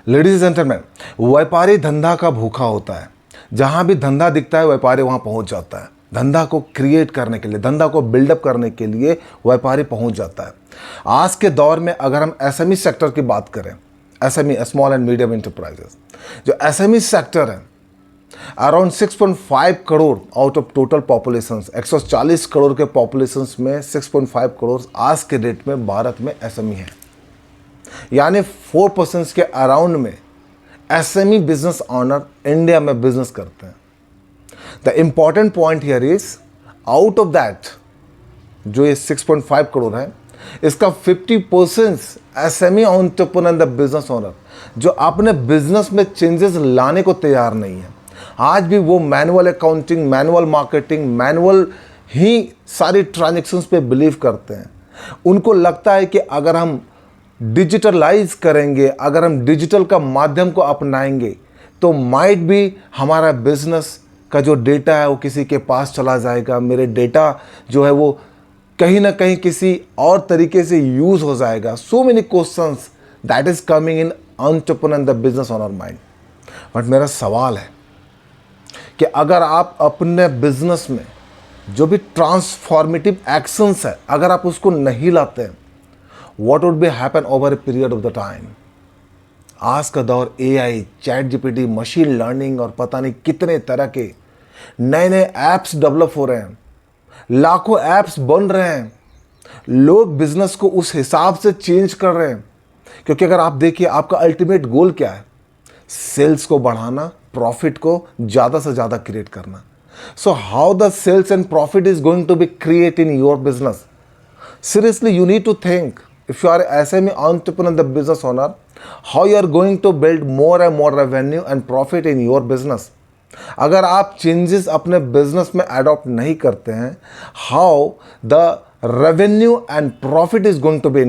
Ladies and gentleman, व्यापारी धंधा का भूखा होता है। जहाँ भी धंधा दिखता है व्यापारी वहाँ पहुँच जाता है। धंधा को क्रिएट करने के लिए, धंधा को बिल्डअप करने के लिए व्यापारी पहुँच जाता है। आज के दौर में अगर हम एसएमई सेक्टर की बात करें, SME small and medium enterprises, जो एसएमई सेक्टर है around 6.5 crore out of total population, 140 crore के पॉपुलेशन में 6.5 करोड़ आज के डेट में भारत में एसएमई है। यानी 4% के अराउंड में एसएमई बिजनेस ऑनर इंडिया में बिजनेस करते हैं। The important point here is out of that जो ये 6.5 करोड़ है, इसका 50% SME entrepreneur the business honour जो अपने बिजनेस में चेंजेस लाने को तैयार नहीं है। आज भी वो manual accounting, manual marketing, manual ही सारी ट्रांजैक्शंस पे बिलीव करते हैं। उनको लगता है कि अगर हम डिजिटलाइज करेंगे, अगर हम डिजिटल का माध्यम को अपनाएंगे तो माइट भी हमारा बिजनेस का जो डेटा है वो किसी के पास चला जाएगा, मेरे डेटा जो है वो कहीं ना कहीं किसी और तरीके से यूज़ हो जाएगा। So many questions that is coming in entrepreneur the business honour mind. But मेरा सवाल है कि अगर आप अपने बिजनेस में जो भी ट्रांसफॉर्मेटिव एक्शंस है अगर आप उसको नहीं लाते हैं, what would be happen over a period of the time. आज का दौर AI, chat GPT, machine learning और पता नहीं कितने तरह के नए नए ऐप्स डेवलप हो रहे हैं, लाखों ऐप्स बन रहे हैं। लोग बिजनेस को उस हिसाब से चेंज कर रहे हैं, क्योंकि अगर आप देखिए आपका अल्टीमेट गोल क्या है, सेल्स को बढ़ाना, प्रॉफिट को ज़्यादा से ज़्यादा क्रिएट करना। So how the sales and profit is going to be create in your business? Seriously, you need to think, if you are SME entrepreneur, the business owner, how you are going to build more and more revenue and profit in your business. अगर आप changes अपने business में adopt नहीं करते हैं, how the revenue and profit is going to be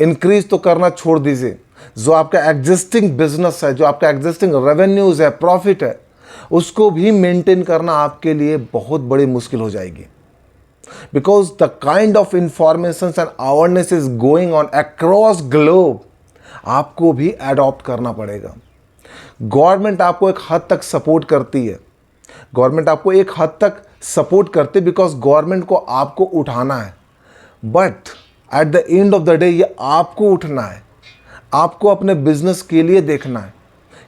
increase तो करना छोड़ दीजिए, जो आपका एग्जिस्टिंग बिजनेस है, जो आपका एग्जिस्टिंग रेवेन्यूज है, प्रॉफिट है, उसको भी मेंटेन करना आपके लिए बहुत बड़ी मुश्किल हो जाएगी। Because the kind of information and awareness is going on across globe, आपको भी अडॉप्ट करना पड़ेगा। गवर्नमेंट आपको एक हद तक सपोर्ट करती है, गवर्नमेंट आपको एक हद तक सपोर्ट करती है बिकॉज गवर्नमेंट को आपको उठाना है। But at the end of the day ये आपको उठना है, आपको अपने बिजनेस के लिए देखना है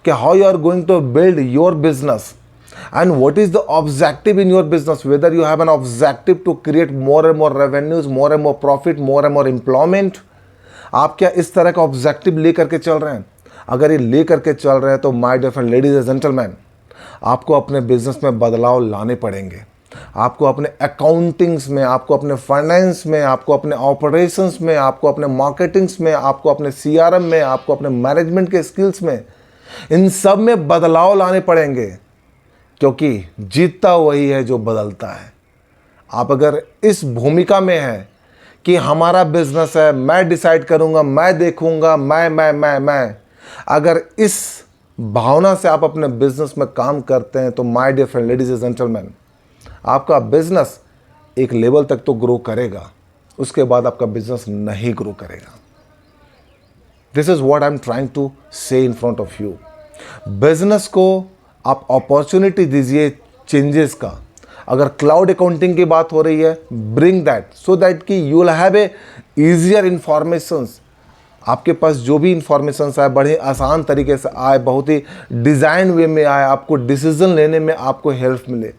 कि how you are going to build your business and what is the objective in your business, whether you have an objective to create more and more revenues, more and more profit, more and more employment. आप क्या इस तरह का objective लेकर के चल रहे हैं? अगर ये लेकर के चल रहे हैं तो my dear friend, ladies and gentleman, आपको अपने बिजनेस में बदलाव लाने पड़ेंगे। आपको अपने अकाउंटिंग्स में, आपको अपने फाइनेंस में, आपको अपने ऑपरेशंस में, आपको अपने मार्केटिंग्स में, आपको अपने सीआरएम में, आपको अपने मैनेजमेंट के स्किल्स में, इन सब में बदलाव लाने पड़ेंगे, क्योंकि जीतता वही है जो बदलता है। आप अगर इस भूमिका में हैं कि हमारा बिजनेस है, मैं डिसाइड करूंगा, मैं देखूंगा, मैं अगर इस भावना से आप अपने बिजनेस में काम करते हैं तो my dear friend, ladies and gentleman, आपका बिजनेस एक लेवल तक तो ग्रो करेगा, उसके बाद आपका बिजनेस नहीं ग्रो करेगा। This is what I am trying to say in front of you. Business को आप अपॉर्चुनिटी दीजिए चेंजेस का। अगर क्लाउड अकाउंटिंग की बात हो रही है, ब्रिंग दैट सो दैट कि you will have a easier informations. आपके पास जो भी इंफॉर्मेशंस आए बड़े आसान तरीके से आए, बहुत ही डिज़ाइन वे में आए, आपको डिसीजन लेने में आपको हेल्प मिले।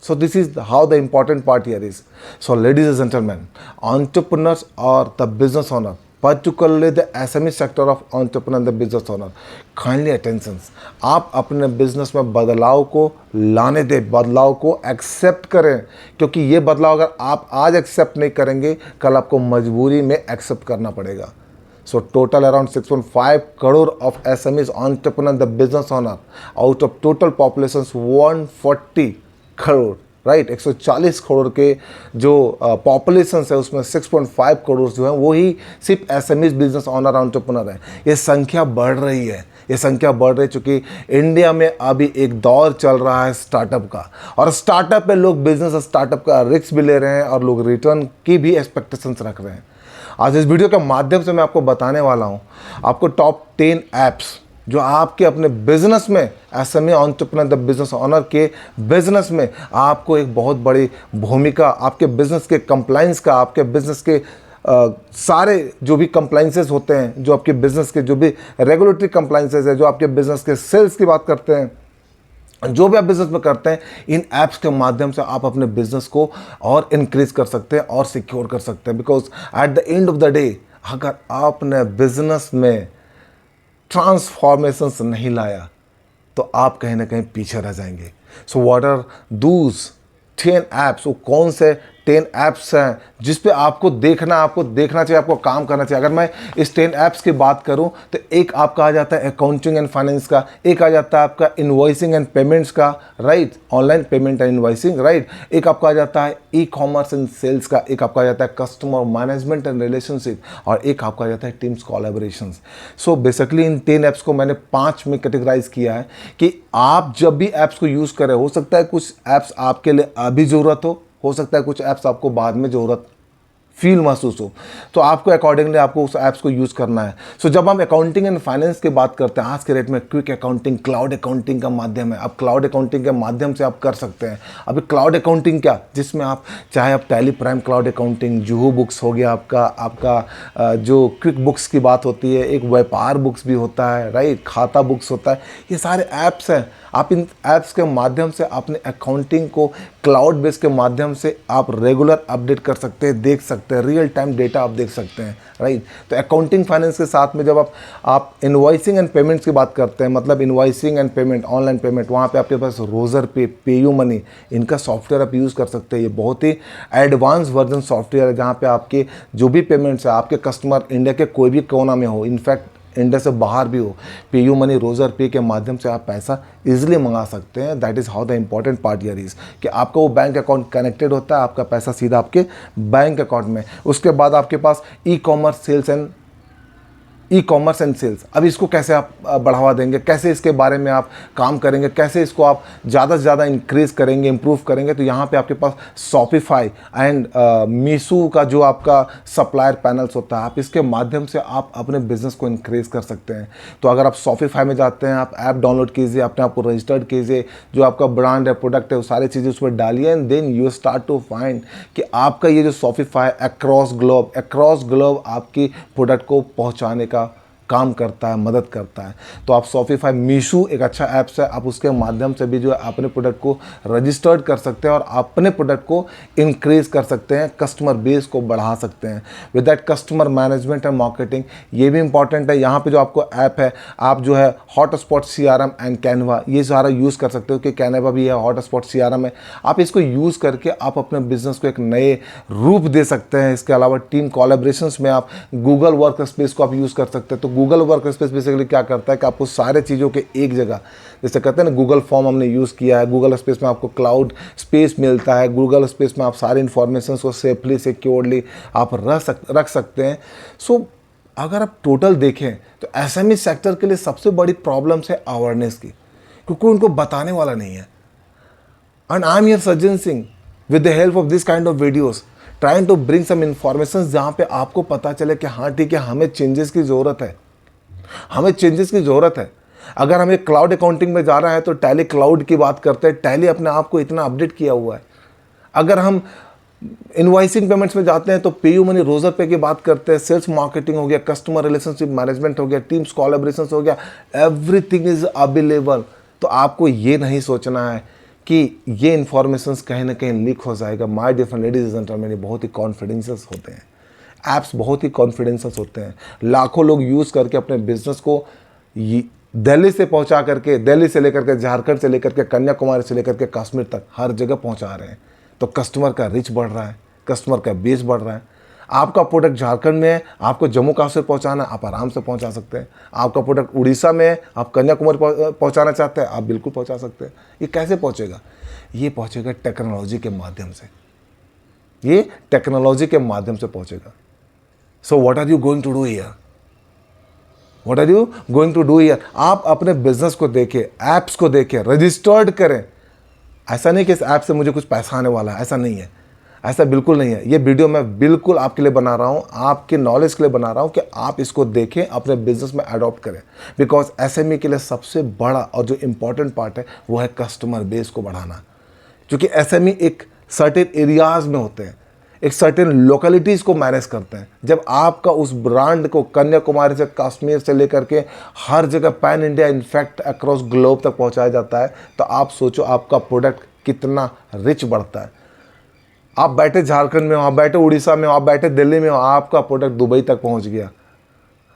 So this is how the important part here is. So ladies and gentleman, entrepreneurs और the business owner, particularly the SME sector of entrepreneur, the business owner, kindly attention। आप अपने बिजनेस में बदलाव को लाने दें, बदलाव को एक्सेप्ट करें, क्योंकि ये बदलाव अगर आप आज एक्सेप्ट नहीं करेंगे, कल आपको मजबूरी में एक्सेप्ट करना पड़ेगा। So total around 6.5 crore of SMEs entrepreneur, the business owner, out of total population 140 crore, right, 140 crore के जो पॉपुलेशन है उसमें 6.5 करोड़ जो है वो ही सिर्फ एसएमई बिजनेस ऑनर एंटरप्रेन्योर है। ये संख्या बढ़ रही है, ये संख्या बढ़ रही है, चूँकि इंडिया में अभी एक दौर चल रहा है स्टार्टअप का, और स्टार्टअप पे लोग बिजनेस स्टार्टअप का रिस्क भी ले रहे हैं और लोग रिटर्न की भी एक्सपेक्टेशंस रख रहे हैं। आज इस वीडियो के माध्यम से मैं आपको बताने वाला हूँ आपको टॉप 10 ऐप्स जो आपके अपने बिजनेस में SME entrepreneur the business owner के बिजनेस में आपको एक बहुत बड़ी भूमिका, आपके बिजनेस के कंप्लाइंस का, आपके बिजनेस के सारे जो भी कंप्लाइंसेस होते हैं, जो आपके बिजनेस के जो भी रेगुलेटरी कंप्लाइंसेस है, जो आपके बिजनेस के सेल्स की बात करते हैं, जो भी आप बिजनेस में करते हैं, इन ऐप्स के माध्यम से आप अपने बिजनेस को और इंक्रीज कर सकते हैं और सिक्योर कर सकते हैं। Because at the end of the day अगर आपने बिजनेस में ट्रांसफॉर्मेशंस नहीं लाया तो आप कहीं ना कहीं पीछे रह जाएंगे। So what are those 10 apps, वो कौन से 10 ऐप्स हैं जिस पे आपको देखना चाहिए, आपको काम करना चाहिए। अगर मैं इस 10 ऐप्स की बात करूं तो एक आपका आ जाता है अकाउंटिंग एंड फाइनेंस का, एक आ जाता है आपका इनवॉइसिंग एंड पेमेंट्स का, right, online payment and invoicing, right, एक आपका आ जाता है ई कॉमर्स एंड सेल्स का, एक आपका आ जाता है कस्टमर मैनेजमेंट एंड रिलेशनशिप, और एक आपका आ जाता है टीम्स कोलैबोरेशंस। सो बेसिकली इन 10 ऐप्स को मैंने 5 में कैटेगराइज किया है कि आप जब भी ऐप्स को यूज़ करें, हो सकता है कुछ ऐप्स आपके लिए अभी ज़रूरत हो सकता है कुछ ऐप्स आपको बाद में ज़रूरत फील महसूस हो, तो आपको अकॉर्डिंगली आपको उस ऐप्स को यूज़ करना है। सो जब हम अकाउंटिंग एंड फाइनेंस की बात करते हैं, आज के रेट में क्विक अकाउंटिंग, क्लाउड अकाउंटिंग का माध्यम है। अब क्लाउड अकाउंटिंग के माध्यम से आप कर सकते हैं। अभी क्लाउड अकाउंटिंग क्या, जिसमें आप चाहे आप tally prime cloud accounting, Juhu books हो गया आपका जो क्विक बुक्स की बात होती है, एक व्यापार बुक्स भी होता है, राइट, खाता बुक्स होता है, ये सारे ऐप्स हैं। आप इन ऐप्स के माध्यम से अपने अकाउंटिंग को क्लाउड बेस के माध्यम से आप रेगुलर अपडेट कर सकते हैं, देख सकते हैं, रियल टाइम डेटा आप देख सकते हैं, राइट। तो अकाउंटिंग फाइनेंस के साथ में जब आप इनवॉइसिंग एंड पेमेंट्स की बात करते हैं, मतलब invoicing and payment, online payment, वहाँ पे आपके पास रोजर पे, पेयू मनी, इनका सॉफ्टवेयर आप यूज़ कर सकते हैं। ये बहुत ही एडवांस वर्जन सॉफ्टवेयर है जहाँ पे आपके जो भी पेमेंट्स है, आपके कस्टमर इंडिया के कोई भी कोना में हो, इनफैक्ट इंडिया से बाहर भी हो, पेयू मनी, रोजर पे के माध्यम से आप पैसा इजीली मंगा सकते हैं। That is how the important part here is कि आपका वो बैंक अकाउंट कनेक्टेड होता है, आपका पैसा सीधा आपके बैंक अकाउंट में। उसके बाद आपके पास ई कॉमर्स एंड सेल्स। अब इसको कैसे आप बढ़ावा देंगे, कैसे इसके बारे में आप काम करेंगे, कैसे इसको आप ज़्यादा से ज़्यादा इंक्रीज़ करेंगे, इम्प्रूव करेंगे, तो यहाँ पे आपके पास शॉपिफाई एंड मीशो का जो आपका सप्लायर पैनल्स होता है, आप इसके माध्यम से आप अपने बिजनेस को इंक्रीज़ कर सकते हैं। तो अगर आप शॉपिफाई में जाते हैं, आप ऐप डाउनलोड कीजिए, अपने आप को रजिस्टर्ड कीजिए, जो आपका ब्रांड है, प्रोडक्ट है, वो सारी चीज़ें उसमें डालिए, and then you start to find कि आपका ये जो शॉपिफाई अक्रॉस ग्लोब आपकी प्रोडक्ट को पहुँचाने का काम करता है, मदद करता है। तो आप शॉपिफाई, मीशो एक अच्छा ऐप्स है, आप उसके माध्यम से भी जो है अपने प्रोडक्ट को रजिस्टर्ड कर सकते हैं और अपने प्रोडक्ट को इंक्रीज कर सकते हैं, कस्टमर बेस को बढ़ा सकते हैं। With that customer management and marketing, ये भी इंपॉर्टेंट है। यहाँ पे जो आपको ऐप है, आप जो है हॉटस्पॉट CRM एंड कैनवा, ये सारा यूज़ कर सकते हो कि कैनवा भी है, हॉटस्पॉट CRM है। आप इसको यूज़ करके आप अपने बिजनेस को एक नए रूप दे सकते हैं। इसके अलावा टीम कोलैबोरेशंस में आप गूगल वर्क स्पेस को आप यूज़ कर सकते हैं। तो गूगल वर्क स्पेस बेसिकली क्या करता है कि आपको सारे चीज़ों के एक जगह, जैसे कहते हैं ना, गूगल फॉर्म हमने यूज़ किया है, गूगल स्पेस में आपको क्लाउड स्पेस मिलता है, गूगल स्पेस में आप सारे इन्फॉर्मेशन को सेफली, सिक्योरली आप रख सकते हैं। सो अगर आप टोटल देखें तो एसएमई सेक्टर के लिए सबसे बड़ी प्रॉब्लम्स है अवेयरनेस की, क्योंकि उनको बताने वाला नहीं है। And I am here suggesting with the help of this kind of videos, trying to bring some information जहाँ पे आपको पता चले कि हाँ ठीक है, हमें चेंजेस की ज़रूरत है, हमें चेंजेस की ज़रूरत है। अगर हमें क्लाउड अकाउंटिंग में जा रहा है तो टैली क्लाउड की बात करते हैं, टैली अपने आप को इतना अपडेट किया हुआ है। अगर हम इनवॉइसिंग पेमेंट्स में जाते हैं तो पेयू मनी, रोजर पे की बात करते हैं, सेल्स मार्केटिंग हो गया, कस्टमर रिलेशनशिप मैनेजमेंट हो गया, टीम्स कोलैबोरेशन हो गया, एवरीथिंग इज अवेलेबल। तो आपको ये नहीं सोचना है कि ये इन्फॉर्मेशन कहीं ना कहीं लीक हो जाएगा। My dear ladies and gentleman, ये बहुत ही कॉन्फिडेंशियल होते हैं, ऐप्स बहुत ही कॉन्फिडेंशियल होते हैं। लाखों लोग यूज़ करके अपने बिजनेस को दिल्ली से पहुंचा करके, दिल्ली से लेकर के झारखंड से लेकर के कन्याकुमारी से लेकर के कश्मीर तक हर जगह पहुंचा रहे हैं। तो कस्टमर का रीच बढ़ रहा है, कस्टमर का बेस बढ़ रहा है। आपका प्रोडक्ट झारखंड में है, आपको जम्मू कश्मीर पहुंचाना, आप आराम से पहुंचा सकते हैं। आपका प्रोडक्ट उड़ीसा में है, आप कन्याकुमारी पहुंचाना चाहते हैं, आप बिल्कुल पहुंचा सकते हैं। ये कैसे पहुंचेगा? ये पहुंचेगा टेक्नोलॉजी के माध्यम से, ये टेक्नोलॉजी के माध्यम से पहुंचेगा। So what are you going to do here? What are you going to do here? आप अपने बिजनेस को देखें, ऐप्स को देखें, रजिस्टर्ड करें। ऐसा नहीं कि इस ऐप से मुझे कुछ पैसा आने वाला है, ऐसा नहीं है। ऐसा बिल्कुल नहीं है। ये वीडियो मैं बिल्कुल आपके लिए बना रहा हूँ, आपके नॉलेज के लिए बना रहा हूँ कि आप इसको देखें, अपने बिजनेस में अडॉप्ट करें। बिकॉज एसएमई के लिए सबसे बड़ा और जो इम्पोर्टेंट पार्ट है वो है कस्टमर बेस को बढ़ाना। क्योंकि एसएमई एक सर्टेन एरियाज में होते हैं, एक सर्टेन लोकेलिटीज़ को मैनेज करते हैं। जब आपका उस ब्रांड को कन्याकुमारी से कश्मीर से लेकर के हर जगह pan India, in fact across globe तक पहुंचाया जाता है, तो आप सोचो आपका प्रोडक्ट कितना रिच बढ़ता है। आप बैठे झारखंड में हो, आप बैठे उड़ीसा में हो, आप बैठे दिल्ली में हो, आपका प्रोडक्ट दुबई तक पहुंच गया।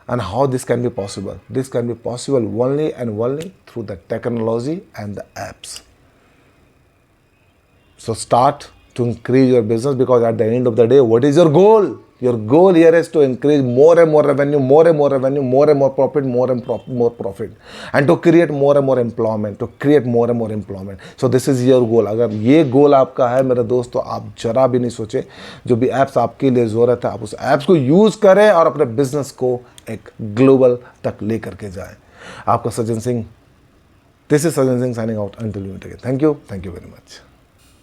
And how this can be possible? This can be possible only and only through the technology and the apps. So start to increase your business, because at the end of the day, what is your goal? Your goal here is to increase more and more revenue, more and more revenue, more and more profit, more profit, and to create more and more employment, to create more and more employment. So this is your goal. अगर ये गोल आपका है मेरे दोस्त, तो आप जरा भी नहीं सोचे, जो भी ऐप्स आपके लिए ज़रूरत है आप उस ऐप्स को यूज़ करें और अपने बिजनेस को एक ग्लोबल तक ले करके जाएं। आपका Sajjan Singh, this is Sajjan Singh signing out, until we meet again. Thank you very much.